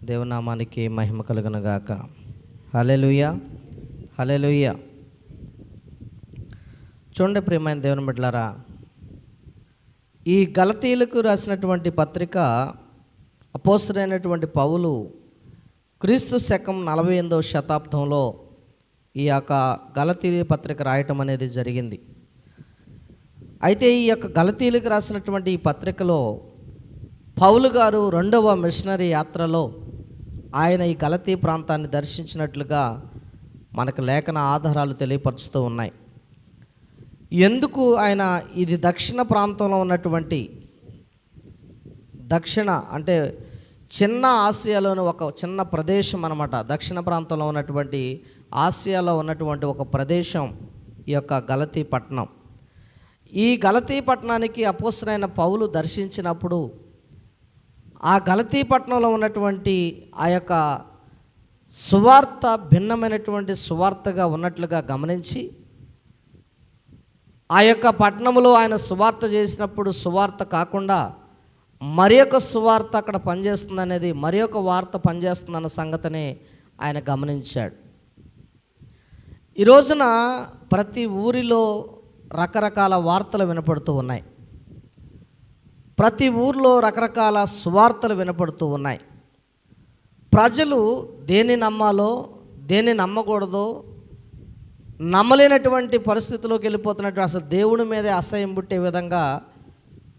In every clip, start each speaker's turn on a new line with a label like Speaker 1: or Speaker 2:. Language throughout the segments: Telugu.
Speaker 1: దేవునామానికి మహిమ కలుగునుగాక. హల్లెలూయా, హల్లెలూయా. చూడండి ప్రియమైన దేవుని బిడ్డలారా, ఈ గలతీయులకు రాసినటువంటి పత్రిక అపోస్తలుడైనటువంటి పౌలు క్రీస్తు శకం 48వ శతాబ్దంలో ఈ యొక్క గలతీయ పత్రిక రాయటం అనేది జరిగింది. అయితే ఈ యొక్క గలతీయులకు రాసినటువంటి ఈ పత్రికలో పౌలు గారు 2వ మిషనరీ యాత్రలో ఆయన ఈ గలతీ ప్రాంతాన్ని దర్శించినట్లుగా మనకు లేఖన ఆధారాలు తెలియపరుస్తూ ఉన్నాయి. ఎందుకు ఆయన ఇది దక్షిణ ప్రాంతంలో ఉన్నటువంటి దక్షిణ అంటే చిన్న ఆసియాలోని ఒక చిన్న ప్రదేశం అన్నమాట. దక్షిణ ప్రాంతంలో ఉన్నటువంటి ఆసియాలో ఉన్నటువంటి ఒక ప్రదేశం ఈ యొక్క గలతీ పట్టణం. ఈ గలతీ పట్టణానికి అపోస్తలుడైన పౌలు దర్శించినప్పుడు ఆ గలతీ పట్టణంలో ఉన్నటువంటి ఆ యొక్క సువార్త భిన్నమైనటువంటి సువార్తగా ఉన్నట్లుగా గమనించి ఆ యొక్క పట్టణంలో ఆయన సువార్త చేసినప్పుడు సువార్త కాకుండా మరి ఒక సువార్త అక్కడ పనిచేస్తుంది అనేది, మరి ఒక వార్త పనిచేస్తుందన్న సంగతిని ఆయన గమనించాడు. ఈ రోజున ప్రతి ఊరిలో రకరకాల వార్తలు వినపడుతూ ఉన్నాయి. ప్రతి ఊర్లో రకరకాల సువార్తలు వినపడుతూ ఉన్నాయి. ప్రజలు దేన్ని నమ్మాలో దేన్ని నమ్మకూడదో నమ్మలేనటువంటి పరిస్థితిలోకి వెళ్ళిపోతున్నట్టు, అసలు దేవుడి మీదే అసహ్యం పుట్టే విధంగా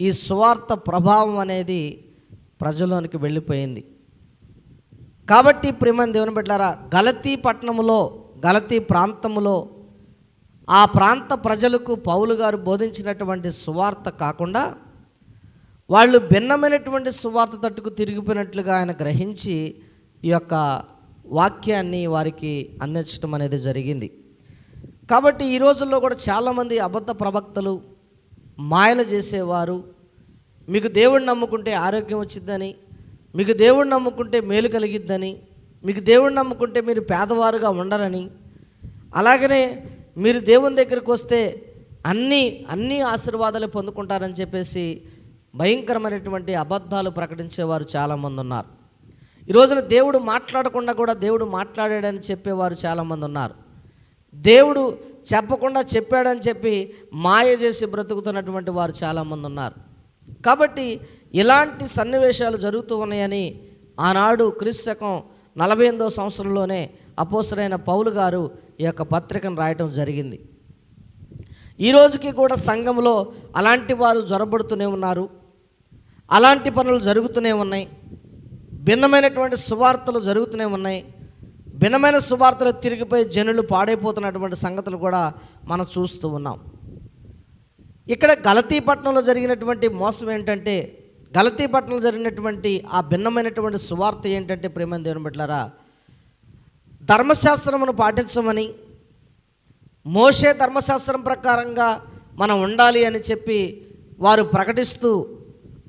Speaker 1: ఈ సువార్త ప్రభావం అనేది ప్రజల్లోనికి వెళ్ళిపోయింది. కాబట్టి ప్రియమైన దేవుని బిడ్డలారా, గలతీ పట్టణములో గలతీ ప్రాంతములో ఆ ప్రాంత ప్రజలకు పౌలు గారు బోధించినటువంటి సువార్త కాకుండా వాళ్ళు భిన్నమైనటువంటి సువార్త తట్టుకు తిరిగిపోయినట్లుగా ఆయన గ్రహించి ఈ యొక్క వాక్యాన్ని వారికి అందించడం అనేది జరిగింది. కాబట్టి ఈ రోజుల్లో కూడా చాలామంది అబద్ధ ప్రవక్తలు, మాయలు చేసేవారు, మీకు దేవుడిని నమ్ముకుంటే ఆరోగ్యం వచ్చిద్దని, మీకు దేవుడిని నమ్ముకుంటే మేలు కలిగిద్దని, మీకు దేవుడిని నమ్ముకుంటే మీరు పేదవారుగా ఉండరని, అలాగనే మీరు దేవుని దగ్గరికి వస్తే అన్ని ఆశీర్వాదాలు పొందుకుంటారని చెప్పేసి భయంకరమైనటువంటి అబద్ధాలు ప్రకటించేవారు చాలామంది ఉన్నారు. ఈ రోజున దేవుడు మాట్లాడకుండా కూడా దేవుడు మాట్లాడాడని చెప్పేవారు చాలామంది ఉన్నారు. దేవుడు చెప్పకుండా చెప్పాడని చెప్పి మాయ చేసి బ్రతుకుతున్నటువంటి వారు చాలామంది ఉన్నారు. కాబట్టి ఇలాంటి సన్నివేశాలు జరుగుతూ ఉన్నాయని ఆనాడు క్రీస్తు శకం 48వ సంవత్సరంలోనే అపోస్తలుడైన పౌలు గారు ఈ యొక్క పత్రికను రాయటం జరిగింది. ఈ రోజుకి కూడా సంఘంలో అలాంటి వారు జొరబడుతూనే ఉన్నారు. అలాంటి పనులు జరుగుతూనే ఉన్నాయి. భిన్నమైనటువంటి సువార్తలు జరుగుతూనే ఉన్నాయి. భిన్నమైన సువార్తలు తిరిగిపోయి జనులు పాడైపోతున్నటువంటి సంగతులు కూడా మనం చూస్తూ ఉన్నాం. ఇక్కడ గలతీ పట్టణంలో జరిగినటువంటి మోసం ఏంటంటే, గలతీ పట్టణంలో జరిగినటువంటి ఆ భిన్నమైనటువంటి సువార్త ఏంటంటే, ప్రియమైన దేవుని బిడ్డలారా, ధర్మశాస్త్రమును పాటించమని, మోషే ధర్మశాస్త్రం ప్రకారంగా మనం ఉండాలి అని చెప్పి వారు ప్రకటిస్తూ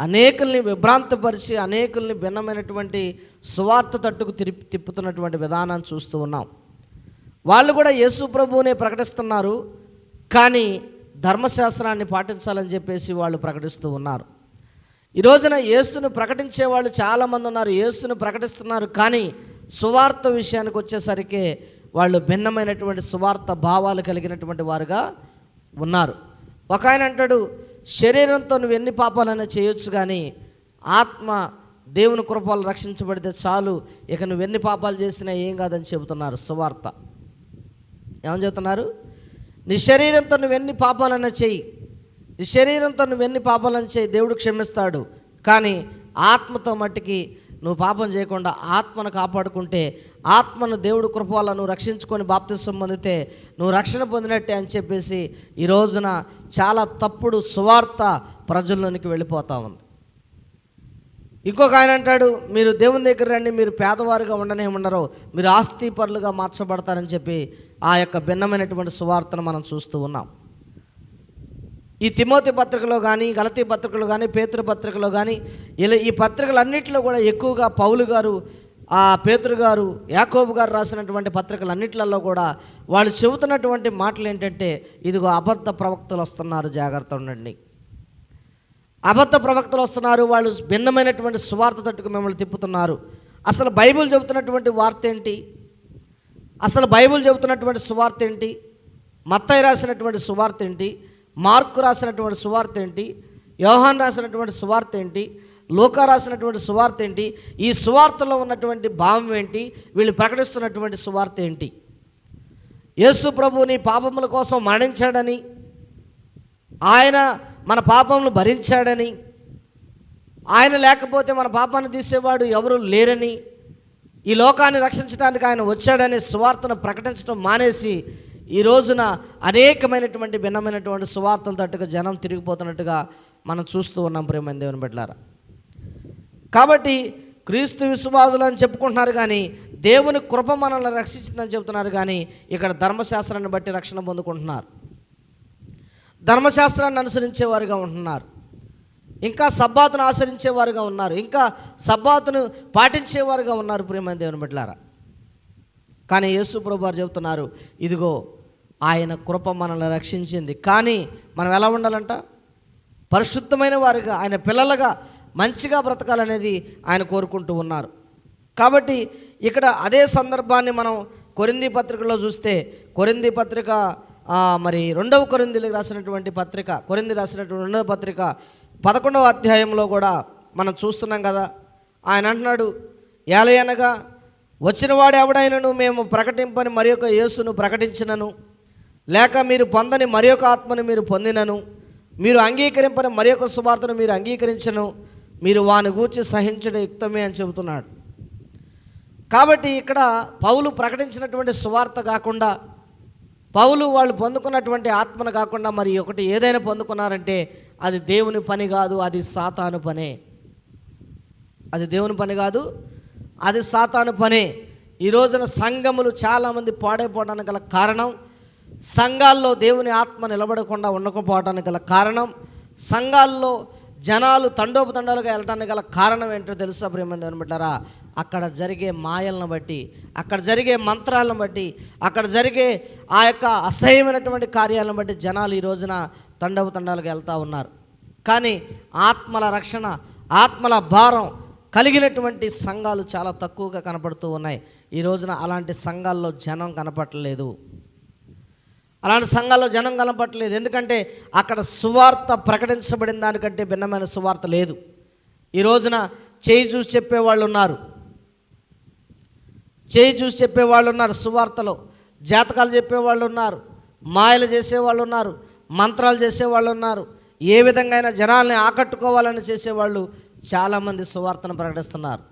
Speaker 1: అనేకుల్ని విభ్రాంతపరిచి అనేకుల్ని భిన్నమైనటువంటి సువార్త తట్టుకు తిప్పుతున్నటువంటి విధానాన్ని చూస్తూ ఉన్నాం. వాళ్ళు కూడా యేసు ప్రభువునే ప్రకటిస్తున్నారు, కానీ ధర్మశాస్త్రాన్ని పాటించాలని చెప్పేసి వాళ్ళు ప్రకటిస్తూ ఉన్నారు. ఈ రోజున యేసును ప్రకటించే వాళ్ళు చాలామంది ఉన్నారు. యేసును ప్రకటిస్తున్నారు, కానీ సువార్త విషయానికి వచ్చేసరికి వాళ్ళు భిన్నమైనటువంటి సువార్త భావాలు కలిగినటువంటి వారుగా ఉన్నారు. ఒక ఆయన అంటాడు, శరీరంతో నువ్వు ఎన్ని పాపాలైనా చేయొచ్చు, కానీ ఆత్మ దేవుని కృపలో రక్షించబడితే చాలు, ఇక నువ్వు ఎన్ని పాపాలు చేసినా ఏం కాదని చెబుతున్నారు. సువార్త ఏమని చెబుతున్నారు? నీ శరీరంతో నువ్వు ఎన్ని పాపాలైనా చెయ్యి, నీ శరీరంతో నువ్వు ఎన్ని పాపాలైనా చెయ్యి, దేవుడు క్షమిస్తాడు. కానీ ఆత్మతో మట్టికి నువ్వు పాపం చేయకుండా ఆత్మను కాపాడుకుంటే, ఆత్మను దేవుడు కృపవల్ల నువ్వు రక్షించుకొని బాప్తిసం పొందితే నువ్వు రక్షణ పొందినట్టే అని చెప్పేసి ఈ రోజున చాలా తప్పుడు సువార్త ప్రజల్లోనికి వెళ్ళిపోతూ ఉంది. ఇంకొక ఆయన అంటాడు, మీరు దేవుని దగ్గర రండి, మీరు పేదవారుగా ఉండరు, మీరు ఆస్తిపరులుగా మార్చబడతారని చెప్పి ఆ యొక్క భిన్నమైనటువంటి సువార్తను మనం చూస్తూ ఉన్నాం. ఈ తిమోతి పత్రికలో కానీ, గలతీ పత్రికలో కానీ, పేతురు పత్రికలో కానీ, ఇలా ఈ పత్రికలన్నింటిలో కూడా ఎక్కువగా పౌలు గారు, పేతురు గారు, యాకోబు గారు రాసినటువంటి పత్రికలన్నింటిలో కూడా వాళ్ళు చెబుతున్నటువంటి మాటలు ఏంటంటే, ఇదిగో అబద్ధ ప్రవక్తలు వస్తున్నారు, జాగ్రత్త ఉండండి. అబద్ధ ప్రవక్తలు వస్తున్నారు, వాళ్ళు భిన్నమైనటువంటి సువార్త తట్టుకు మిమ్మల్ని తిప్పుతున్నారు. అసలు బైబిల్ చెబుతున్నటువంటి వార్త ఏంటి? అసలు బైబిల్ చెబుతున్నటువంటి సువార్త ఏంటి? మత్తయి రాసినటువంటి సువార్త ఏంటి? మార్కు రాసినటువంటి సువార్త ఏంటి? యోహాన్ రాసినటువంటి సువార్త ఏంటి? లూకా రాసినటువంటి సువార్త ఏంటి? ఈ సువార్తలో ఉన్నటువంటి భావం ఏంటి? వీళ్ళు ప్రకటిస్తున్నటువంటి సువార్త ఏంటి? యేసు ప్రభువుని పాపముల కోసం మరణించాడని, ఆయన మన పాపములు భరించాడని, ఆయన లేకపోతే మన పాపాన్ని తీసేవాడు ఎవరు లేరని, ఈ లోకాన్ని రక్షించడానికి ఆయన వచ్చాడనే సువార్తను ప్రకటించడం మానేసి ఈ రోజున అనేకమైనటువంటి భిన్నమైనటువంటి సువార్తల తట్టుగా జనం తిరిగిపోతున్నట్టుగా మనం చూస్తూ ఉన్నాం ప్రియమైన దేవుని బిడ్డలారా. కాబట్టి క్రీస్తు విశ్వాసులు అని చెప్పుకుంటున్నారు కానీ దేవుని కృప మనల్ని రక్షించిందని చెబుతున్నారు కానీ ఇక్కడ ధర్మశాస్త్రాన్ని బట్టి రక్షణ పొందుకుంటున్నారు, ధర్మశాస్త్రాన్ని అనుసరించేవారుగా ఉంటున్నారు, ఇంకా సబ్బాతును ఆచరించేవారుగా ఉన్నారు, ఇంకా సబ్బాతును పాటించేవారుగా ఉన్నారు ప్రియమైన దేవుని బిడ్డలారా. కానీ యేసు ప్రభువు వారు చెబుతున్నారు, ఇదిగో ఆయన కృప మనల్ని రక్షించింది, కానీ మనం ఎలా ఉండాలంట? పరిశుద్ధమైన వారుగా, ఆయన పిల్లలుగా మంచిగా బ్రతకాలనేది ఆయన కోరుకుంటూ ఉన్నారు. కాబట్టి ఇక్కడ అదే సందర్భాన్ని మనం కొరింథీ పత్రికలో చూస్తే, కొరింథీ పత్రిక మరి 2వ కొరింథీలకు రాసినటువంటి పత్రిక, కొరింథీ రాసినటువంటి 2వ పత్రిక 11వ అధ్యాయంలో కూడా మనం చూస్తున్నాం కదా. ఆయన అంటున్నాడు, ఏలయనగా వచ్చినవాడు ఎవడైనను మేము ప్రకటింపని మరి ఒక యేసును ప్రకటించినను, లేక మీరు పొందని మరి ఒక ఆత్మను మీరు పొందినను, మీరు అంగీకరింపని మరి ఒక సువార్తను మీరు అంగీకరించను, మీరు వాని గూర్చి సహించడం యుక్తమే అని చెబుతున్నాడు. కాబట్టి ఇక్కడ పౌలు ప్రకటించినటువంటి సువార్త కాకుండా, పౌలు వాళ్ళు పొందుకున్నటువంటి ఆత్మను కాకుండా మరి ఒకటి ఏదైనా పొందుకున్నారంటే అది దేవుని పని కాదు, అది సాతాను పనే. అది దేవుని పని కాదు, అది సాతాను పనే. ఈ రోజున సంఘములు చాలామంది పాడైపోవడానికి గల కారణం, సంఘాల్లో దేవుని ఆత్మ నిలబడకుండా ఉండకపోవడానికి గల కారణం, సంఘాల్లో జనాలు తండోపతండాలుగా వెళ్ళడానికి గల కారణం ఏంటో తెలుసా ప్రియమైన దేవుని బిడ్డలారా? అక్కడ జరిగే మాయలను బట్టి, అక్కడ జరిగే మంత్రాలను బట్టి, అక్కడ జరిగే ఆ యొక్క అసహ్యమైనటువంటి కార్యాలను బట్టి జనాలు ఈ రోజున తండోపతండాలుగా వెళ్తూ ఉన్నారు. కానీ ఆత్మల రక్షణ, ఆత్మల భారం కలిగినటువంటి సంఘాలు చాలా తక్కువగా కనపడుతూ ఉన్నాయి. ఈ రోజున అలాంటి సంఘాల్లో జనం కనపడలేదు, అలాంటి సంఘాల్లో జనం కనపడలేదు. ఎందుకంటే అక్కడ సువార్త ప్రకటించబడిన దానికంటే భిన్నమైన సువార్త లేదు. ఈ రోజున చేయి చూసి చెప్పేవాళ్ళు ఉన్నారు, చేయి చూసి చెప్పేవాళ్ళు ఉన్నారు, సువార్తలో జాతకాలు చెప్పేవాళ్ళు ఉన్నారు, మాయలు చేసేవాళ్ళు ఉన్నారు, మంత్రాలు చేసేవాళ్ళు ఉన్నారు, ఏ విధంగా అయినా జనాల్ని ఆకట్టుకోవాలని చేసేవాళ్ళు చాలామంది సువార్తను ప్రకటిస్తున్నారు.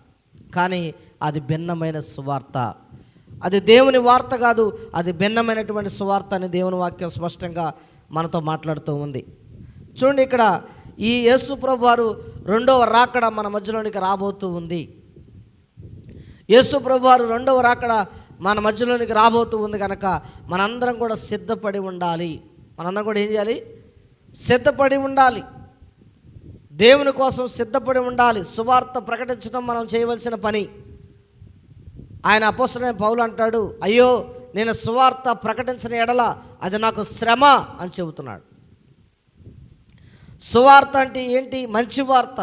Speaker 1: కానీ అది భిన్నమైన సువార్త, అది దేవుని వార్త కాదు, అది భిన్నమైనటువంటి సువార్త అని దేవుని వాక్యం స్పష్టంగా మనతో మాట్లాడుతూ ఉంది. చూడండి, ఇక్కడ ఈ యేసు ప్రభు వారు 2వ రాకడ మన మధ్యలోనికి రాబోతూ ఉంది. యేసు ప్రభు వారు 2వ రాకడ మన మధ్యలోనికి రాబోతూ ఉంది కనుక మనందరం కూడా సిద్ధపడి ఉండాలి. మనందరం కూడా ఏం చేయాలి? సిద్ధపడి ఉండాలి, దేవుని కోసం సిద్ధపడి ఉండాలి. సువార్త ప్రకటించడం మనం చేయవలసిన పని. ఆయన అపోస్తలుడైన పౌలు అంటాడు, అయ్యో నేను సువార్త ప్రకటించిన ఎడల అది నాకు శ్రమ అని చెబుతున్నాడు. సువార్త అంటే ఏంటి? మంచి వార్త.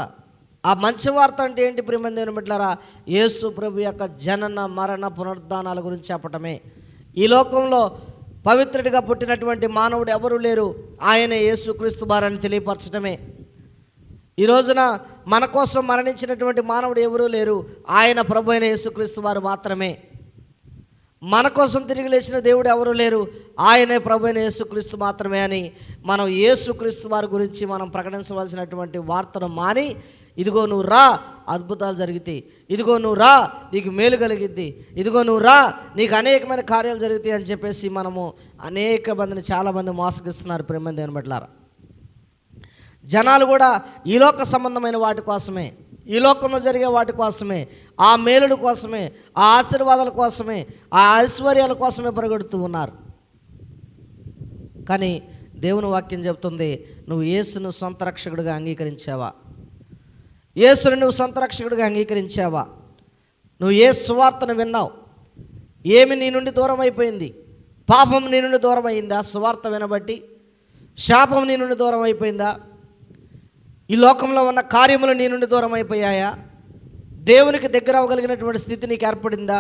Speaker 1: ఆ మంచి వార్త అంటే ఏంటి ప్రియమైన దేవుని బిడ్డలారా? యేసు ప్రభు యొక్క జనన మరణ పునరుద్ధానాల గురించి చెప్పటమే. ఈ లోకంలో పవిత్రుడిగా పుట్టినటువంటి మానవుడు ఎవరు లేరు, ఆయనే యేసుక్రీస్తు వారని తెలియపరచడమే. ఈ రోజున మన కోసం మరణించినటువంటి మానవుడు ఎవరూ లేరు, ఆయన ప్రభు అయిన యేసుక్రీస్తు వారు మాత్రమే. మన కోసం తిరిగి లేచిన దేవుడు ఎవరు లేరు, ఆయనే ప్రభు అయిన యేసుక్రీస్తు మాత్రమే అని మనం యేసుక్రీస్తు వారి గురించి మనం ప్రకటించవలసినటువంటి వార్తను మాని, ఇదిగో నువ్వు రా అద్భుతాలు జరిగితే, ఇదిగో నువ్వు రా నీకు మేలు కలిగిద్ది, ఇదిగో నువ్వు రా నీకు అనేకమైన కార్యాలు జరుగుతాయి అని చెప్పేసి మనము అనేక మందిని చాలామంది మోసగిస్తున్నారు ప్రేమ దేవుని బిడ్డలారా. జనాలు కూడా ఈ లోక సంబంధమైన వాటి కోసమే, ఈ లోకంలో జరిగే వాటి కోసమే, ఆ మేలుల కోసమే, ఆ ఆశీర్వాదాల కోసమే, ఆ ఐశ్వర్యాల కోసమే పరిగెడుతూ ఉన్నారు. కానీ దేవుని వాక్యం చెబుతుంది, నువ్వు యేసును సొంత రక్షకుడిగా అంగీకరించావా? యేసును నువ్వు సొంత రక్షకుడిగా అంగీకరించావా? నువ్వు ఏ సువార్తను విన్నావు? ఏమి నీ నుండి దూరం అయిపోయింది? పాపం నీ నుండి దూరం అయిందా? సువార్త వినబట్టి శాపం నీ నుండి దూరం అయిపోయిందా? ఈ లోకంలో ఉన్న కార్యములు నీ నుండి దూరం అయిపోయాయా? దేవునికి దగ్గర అవ్వగలిగినటువంటి స్థితి నీకు ఏర్పడిందా?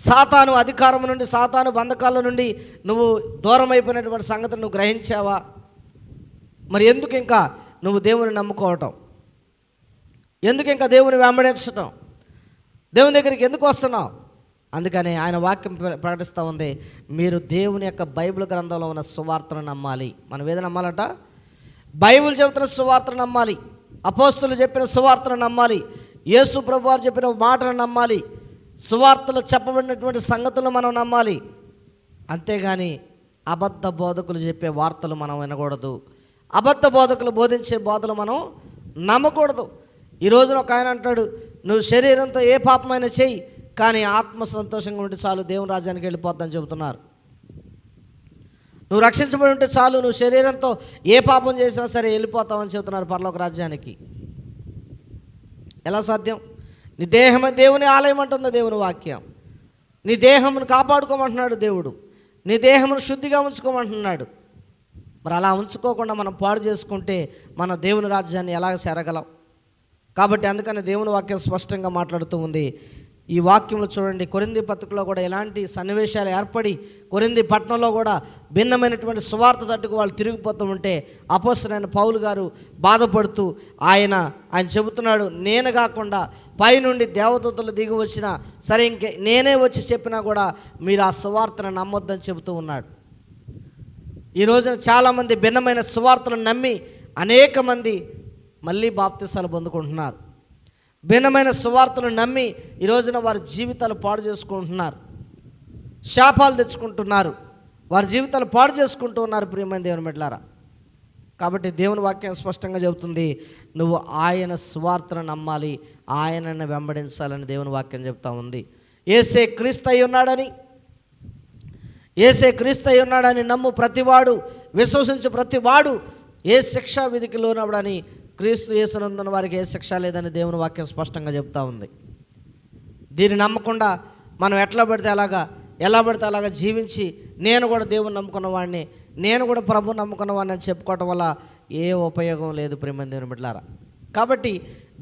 Speaker 1: సాతాను అధికారం నుండి, సాతాను బంధకాల నుండి నువ్వు దూరం అయిపోయినటువంటి సంగతిని నువ్వు గ్రహించావా? మరి ఎందుకు ఇంకా నువ్వు దేవుని నమ్ముకోవటం? ఎందుకు ఇంకా దేవుని వెంబడించటం? దేవుని దగ్గరికి ఎందుకు వస్తున్నావు? అందుకని ఆయన వాక్యం ప్రకటిస్తూ ఉంది, మీరు దేవుని యొక్క బైబిల్ గ్రంథంలో ఉన్న సువార్తను నమ్మాలి. మనం ఏది నమ్మాలంట? బైబిల్ చెబుతున్న సువార్తను నమ్మాలి, అపోస్తులు చెప్పిన సువార్తను నమ్మాలి, యేసు ప్రభు వారు చెప్పిన మాటను నమ్మాలి, సువార్తలో చెప్పబడినటువంటి సంగతులు మనం నమ్మాలి. అంతేగాని అబద్ధ బోధకులు చెప్పే వార్తలు మనం వినకూడదు, అబద్ధ బోధకులు బోధించే బోధలు మనం నమ్మకూడదు. ఈ రోజున ఒక ఆయన అంటాడు, నువ్వు శరీరంతో ఏ పాపమైనా చెయ్యి, కానీ ఆత్మ సంతోషంగా ఉంటే చాలు, దేవుని రాజ్యానికి వెళ్ళిపోద్దని చెబుతున్నారు. నువ్వు రక్షించబడి ఉంటే చాలు, నువ్వు శరీరంతో ఏ పాపం చేసినా సరే వెళ్ళిపోతావని చెబుతున్నారు పరలోక రాజ్యానికి. ఎలా సాధ్యం? నీ దేహమే దేవుని ఆలయం అంటుంది దేవుని వాక్యం. నీ దేహమును కాపాడుకోమంటున్నాడు దేవుడు, నీ దేహమును శుద్ధిగా ఉంచుకోమంటున్నాడు. మరి అలా ఉంచుకోకుండా మనం పాడు చేసుకుంటే మన దేవుని రాజ్యాన్ని ఎలాగ చేరగలం? కాబట్టి అందుకని దేవుని వాక్యం స్పష్టంగా మాట్లాడుతూ ఉంది. ఈ వాక్యంలో చూడండి, కొరింథీ పత్రికలో కూడా ఎలాంటి సన్నివేశాలు ఏర్పడి కొరింథీ పట్టణంలో కూడా భిన్నమైనటువంటి సువార్త తట్టుకు వాళ్ళు తిరిగిపోతూ ఉంటే అపోస్తలుడైన పౌలు గారు బాధపడుతూ ఆయన చెబుతున్నాడు, నేను కాకుండా పైనుండి దేవదూతలు దిగి వచ్చినా సరే, నేనే వచ్చి చెప్పినా కూడా మీరు ఆ సువార్తను నమ్మొద్దని చెబుతూ ఉన్నాడు. ఈ రోజున చాలామంది భిన్నమైన సువార్తలను నమ్మి అనేక మంది మళ్ళీ బాప్తిసాలు పొందుకుంటున్నారు. భిన్నమైన సువార్తను నమ్మి ఈ రోజున వారి జీవితాలు పాడు చేసుకుంటున్నారు, శాపాలు తెచ్చుకుంటున్నారు, వారి జీవితాలు పాడు చేసుకుంటూ ఉన్నారు. ప్రియమైన దేవుని బిడ్డలారా, కాబట్టి దేవుని వాక్యం స్పష్టంగా చెబుతుంది, నువ్వు ఆయన సువార్తను నమ్మాలి, ఆయనను వెంబడించాలని దేవుని వాక్యం చెబుతూ ఉంది. యేసే క్రీస్తు అయి ఉన్నాడని, యేసే క్రీస్తు అయి ఉన్నాడని నమ్ము ప్రతివాడు, విశ్వసించు ప్రతివాడు ఏ శిక్షా విధికి లోనవడని, క్రీస్తు యేసునందున వారికి ఏ శిక్ష లేదని దేవుని వాక్యం స్పష్టంగా చెప్తా ఉంది. దీన్ని నమ్మకుండా మనం ఎలా పడితే అలాగా జీవించి నేను కూడా దేవుని నమ్ముకున్న వాడిని, నేను కూడా ప్రభు నమ్ముకున్న వాడిని అని చెప్పుకోవటం వల్ల ఏ ఉపయోగం లేదు ప్రియమైన దేవుని బిడ్డలారా. కాబట్టి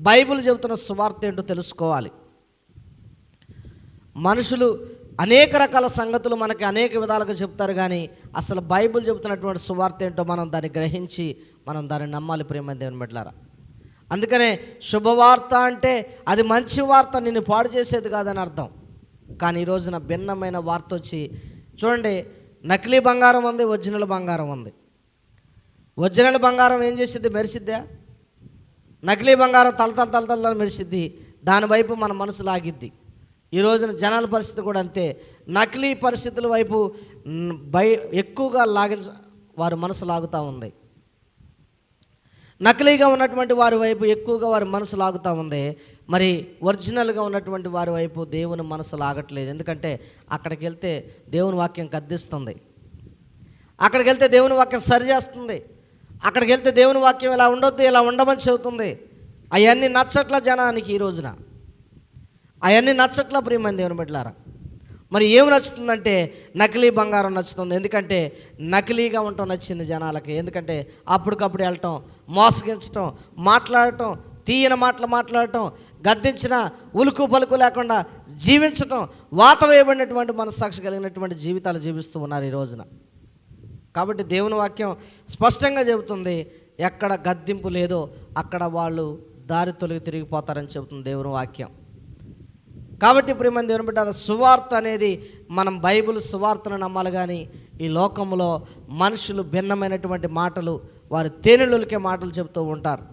Speaker 1: బైబిల్ చెబుతున్న సువార్త ఏంటో తెలుసుకోవాలి. మనుషులు అనేక రకాల సంగతులు మనకి అనేక విధాలుగా చెప్తారు, కానీ అసలు బైబిల్ చెబుతున్నటువంటి సువార్త ఏంటో మనం దాన్ని గ్రహించి మనం దాన్ని నమ్మాలి ప్రియమైన దేవుని బిడ్డలారా. అందుకనే శుభవార్త అంటే అది మంచి వార్త, నిన్ను పాడు చేసేది కాదని అర్థం. కానీ ఈ రోజున భిన్నమైన వార్త వచ్చి చూడండి, నకిలీ బంగారం ఉంది, ఒరిజినల్ బంగారం ఉంది. ఒరిజినల్ బంగారం ఏం చేసిద్ది? మెరిసిద్దా? నకిలీ బంగారం తలతల మెరిసిద్ది, దానివైపు మన మనసు లాగిద్ది. ఈ రోజున జనాల పరిస్థితి కూడా అంతే, నకిలీ పరిస్థితుల వైపు ఎక్కువగా వారి మనసు లాగుతూ ఉంది. నకిలీగా ఉన్నటువంటి వారి వైపు ఎక్కువగా వారి మనసు లాగుతూ ఉంది. మరి ఒరిజినల్గా ఉన్నటువంటి వారి వైపు దేవుని మనసు లాగట్లేదు. ఎందుకంటే అక్కడికి వెళ్తే దేవుని వాక్యం గద్దిస్తుంది, అక్కడికి వెళ్తే దేవుని వాక్యం సరిచేస్తుంది, అక్కడికి వెళ్తే దేవుని వాక్యం ఇలా ఉండొద్దు, ఇలా ఉండమని చెబుతుంది. అవన్నీ నచ్చట్ల జనానికి ఈ రోజున, అవన్నీ నచ్చట్ల ప్రియమైన దేవుని బిడ్డలారా. మరి ఏమి నచ్చుతుందంటే నకిలీ బంగారం నచ్చుతుంది. ఎందుకంటే నకిలీగా ఉండటం నచ్చింది జనాలకి. ఎందుకంటే అప్పటికప్పుడు వెళ్ళటం, మోసగించటం, మాట్లాడటం, తీయని మాటలు మాట్లాడటం, గద్దించిన ఉలుకు పలుకు లేకుండా జీవించటం, వాత వేయబడినటువంటి మనస్సాక్షి కలిగినటువంటి జీవితాలు జీవిస్తూ ఉన్నారు ఈ రోజున. కాబట్టి దేవుని వాక్యం స్పష్టంగా చెబుతుంది, ఎక్కడ గద్దింపు లేదో అక్కడ వాళ్ళు దారి తొలగి తిరిగిపోతారని చెబుతుంది దేవుని వాక్యం. కాబట్టి ప్రియమైన దేవుని బిడ్డ, సువార్త అనేది మనం బైబిల్ సువార్తను నమ్మాలి. కానీ ఈ లోకంలో మనుషులు భిన్నమైనటువంటి మాటలు, వారి తేనెలకే మాటలు చెబుతూ ఉంటారు.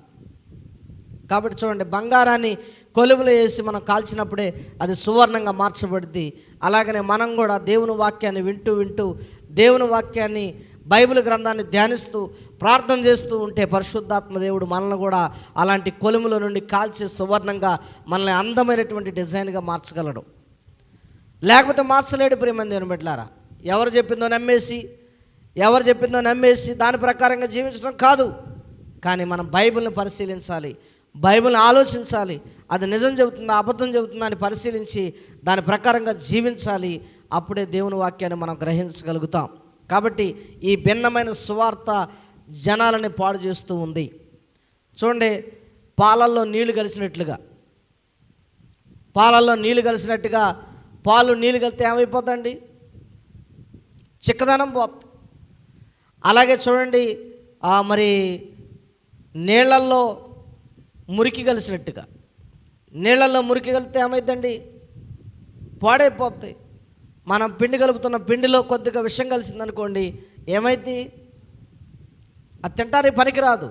Speaker 1: కాబట్టి చూడండి, బంగారాన్ని కొలువులు వేసి మనం కాల్చినప్పుడే అది సువర్ణంగా మార్చబడుద్ది. అలాగనే మనం కూడా దేవుని వాక్యాన్ని వింటూ దేవుని వాక్యాన్ని, బైబిల్ గ్రంథాన్ని ధ్యానిస్తూ ప్రార్థన చేస్తూ ఉంటే పరిశుద్ధాత్మ దేవుడు మనల్ని కూడా అలాంటి కొలుముల నుండి కాల్చి సువర్ణంగా మనల్ని అందమైనటువంటి డిజైన్గా మార్చగలడు. లేకపోతే మార్చలేడు ప్రియమైన దేవుని బిడ్డలారా. ఎవరు చెప్పిందో నమ్మేసి దాని ప్రకారంగా జీవించడం కాదు. కానీ మనం బైబిల్ని పరిశీలించాలి, బైబిల్ని ఆలోచించాలి, అది నిజం చెబుతుందా అబద్ధం చెబుతుందా అని పరిశీలించి దాని ప్రకారంగా జీవించాలి. అప్పుడే దేవుని వాక్యాన్ని మనం గ్రహించగలుగుతాం. కాబట్టి ఈ భిన్నమైన సువార్త జనాలని పాడు చేస్తూ ఉంది. చూడండి, పాలల్లో నీళ్లు కలిసినట్లుగా పాలల్లో నీళ్లు కలిసినట్టుగా పాలు నీళ్లు కలిస్తే ఏమైపోతుందండి? చిక్కదనం పోతుంది. అలాగే చూడండి, మరి నీళ్ళల్లో మురికి కలిసినట్టుగా, నీళ్ళల్లో మురికి కలిపితే ఏమైందండి? పాడైపోతాయి. మనం పిండి కలుపుతున్న పిండిలో కొద్దిగా విషం కలిసిందనుకోండి, ఏమైంది? అది తింటానికి పనికిరాదు.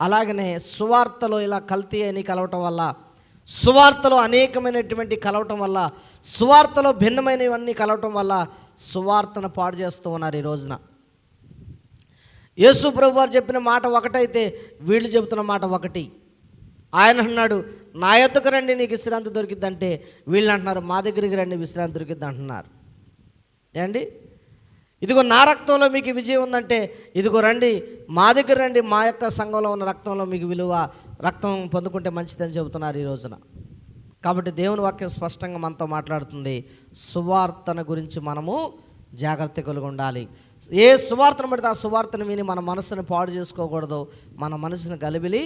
Speaker 1: అలాగనే సువార్తలో ఇలా కల్తీ అని కలవటం వల్ల, సువార్తలో అనేకమైనటువంటి కలవటం వల్ల, సువార్తలో భిన్నమైనవన్నీ కలవటం వల్ల సువార్తను పాడు చేస్తూ ఉన్నారు ఈ రోజున. యేసు ప్రభు వారు చెప్పిన మాట ఒకటైతే వీళ్ళు చెబుతున్న మాట ఒకటి. ఆయన అన్నాడు, నా యొద్దకు రండి నీకు విశ్రాంతి దొరికిద్దంటే, వీళ్ళు అంటున్నారు మా దగ్గరికి రండి విశ్రాంతి దొరికిద్ది అంటున్నారు. ఏండి, ఇదిగో నా రక్తంలో మీకు విజయం ఉందంటే, ఇదిగో రండి మా దగ్గర రండి, మా యొక్క సంఘంలో ఉన్న రక్తంలో మీకు విలువ, రక్తం పొందుకుంటే మంచిదని చెబుతున్నారు ఈ రోజున. కాబట్టి దేవుని వాక్యం స్పష్టంగా మనతో మాట్లాడుతుంది. సువార్తన గురించి మనము జాగ్రత్త కలిగి ఉండాలి. ఏ సువార్తను పడితే ఆ సువార్తను విని మన మనసును పాడు చేసుకోకూడదు, మన మనసును గలిబిలి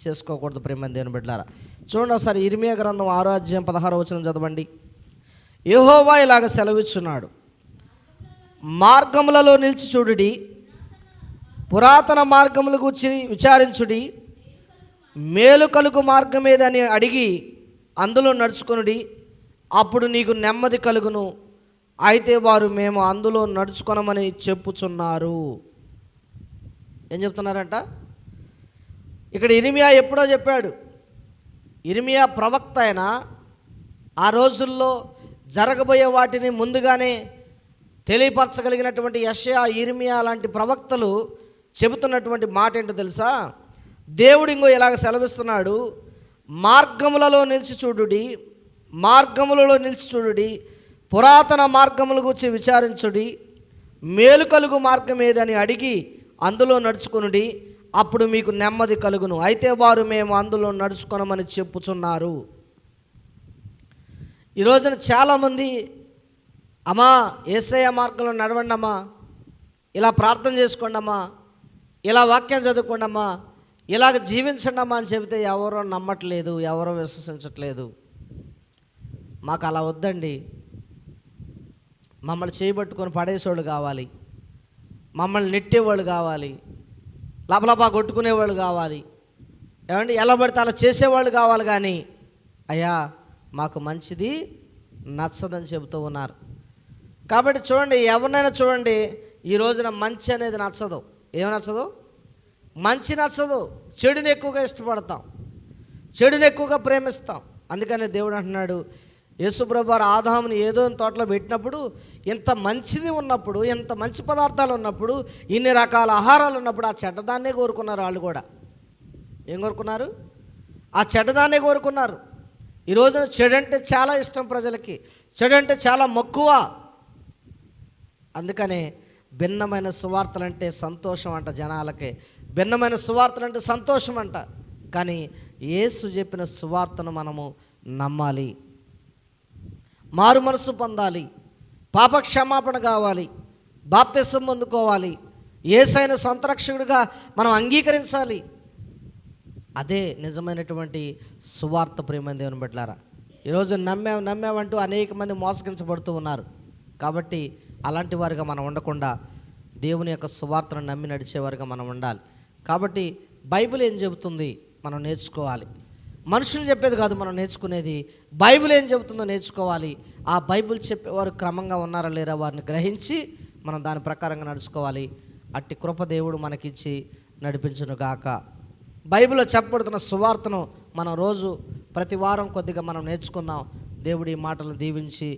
Speaker 1: చేసుకోకూడదు. ప్రేమ దేవుని బిడ్డలారా, చూడండి ఒకసారి ఇర్మియా గ్రంథం 6వ అధ్యాయం 16వ వచనం చదవండి. యెహోవా ఇలాగ సెలవిచ్చున్నాడు, మార్గములలో నిలిచి చూడుడి, పురాతన మార్గముల గురించి విచారించుడి, మేలు కలుగు మార్గం ఏదని అడిగి అందులో నడుచుకొనుడి, అప్పుడు నీకు నెమ్మది కలుగును. అయితే వారు మేము అందులో నడుచుకొనమని చెప్పుచున్నారు. ఏం చెప్తున్నారంట? ఇక్కడ ఇర్మియా ఎప్పుడో చెప్పాడు. ఇర్మియా ప్రవక్త అయిన ఆ రోజుల్లో జరగబోయే వాటిని ముందుగానే తెలియపరచగలిగినటువంటి యెషయా, ఇర్మియా లాంటి ప్రవక్తలు చెబుతున్నటువంటి మాట ఏంటో తెలుసా? దేవుడు ఇంకో ఇలాగ సెలవిస్తున్నాడు, మార్గములలో నిలిచి చూడుడి, మార్గములలో నిలిచి చూడుడి, పురాతన మార్గముల గురించి విచారించుడి, మేలు కలుగు మార్గం ఏదని అడిగి అందులో నడుచుకొనుడి, అప్పుడు మీకు నెమ్మది కలుగును. అయితే వారు మేము అందులో నడుచుకొనమని చెప్పుచున్నారు. ఈ రోజున చాలామంది, అమ్మా యేసయ్య మార్గంలో నడవండి అమ్మా, ఇలా ప్రార్థన చేసుకోండి అమ్మా, ఇలా వాక్యం చదువుకోండి అమ్మా, ఇలాగ జీవించండి అమ్మా అని చెబితే ఎవరో నమ్మట్లేదు, ఎవరో విశ్వసించట్లేదు. మాకు అలా వద్దండి, మమ్మల్ని చేయబట్టుకొని పడేసేవాళ్ళు కావాలి, మమ్మల్ని నెట్టేవాళ్ళు కావాలి, లబలబా కొట్టుకునేవాళ్ళు కావాలి, ఏమండి ఎలా పడితే అలా చేసేవాళ్ళు కావాలి. కానీ అయ్యా మాకు మంచిది నచ్చదని చెబుతూ ఉన్నారు. కాబట్టి చూడండి, ఎవరినైనా చూడండి, ఈ రోజున మంచి అనేది నచ్చదు. ఏమి నచ్చదు? మంచి నచ్చదు. చెడుని ఎక్కువగా ఇష్టపడతాం, చెడుని ఎక్కువగా ప్రేమిస్తాం. అందుకనే దేవుడు అంటున్నాడు, యేసుప్రభు వారు ఆదాముని ఏదో తోటలో పెట్టినప్పుడు, ఇంత మంచిది ఉన్నప్పుడు, ఇంత మంచి పదార్థాలు ఉన్నప్పుడు, ఇన్ని రకాల ఆహారాలు ఉన్నప్పుడు ఆ చెడ్డదాన్నే కోరుకున్నారు. వాళ్ళు కూడా ఏం కోరుకున్నారు? ఆ చెడ్డదాన్నే కోరుకున్నారు. ఈ రోజున చెడంటే చాలా ఇష్టం ప్రజలకి, చెడంటే చాలా మక్కువ. అందుకనే భిన్నమైన సువార్తలంటే సంతోషం అంట జనాలకే, భిన్నమైన సువార్తలంటే సంతోషం అంట. కానీ యేసు చెప్పిన సువార్తను మనము నమ్మాలి, మారు మనసు పొందాలి, పాప క్షమాపణ కావాలి, బాప్తిసం పొందుకోవాలి, యేసైన సొంత రక్షకుడిగా మనం అంగీకరించాలి. అదే నిజమైనటువంటి సువార్త. ప్రియమైన దేవుని బిడ్డలారా, ఈరోజు నమ్మామంటూ అనేక మంది మోసగించబడుతూ ఉన్నారు. కాబట్టి అలాంటి వారిగా మనం ఉండకుండా దేవుని యొక్క సువార్తను నమ్మి నడిచేవారిగా మనం ఉండాలి. కాబట్టి బైబిల్ ఏం చెబుతుంది మనం నేర్చుకోవాలి. మనుషులు చెప్పేది కాదు మనం నేర్చుకునేది, బైబిల్ ఏం చెబుతుందో నేర్చుకోవాలి. ఆ బైబిల్ చెప్పేవారు క్రమంగా ఉన్నారా లేరా వారిని గ్రహించి మనం దాని ప్రకారంగా నడుచుకోవాలి. అట్టి కృప దేవుడు మనకిచ్చి నడిపించును గాక. బైబిల్లో చెప్పబడుతున్న సువార్తను మనం రోజు ప్రతి వారం కొద్దిగా మనం నేర్చుకుందాం. దేవుడి మాటలు దీవించి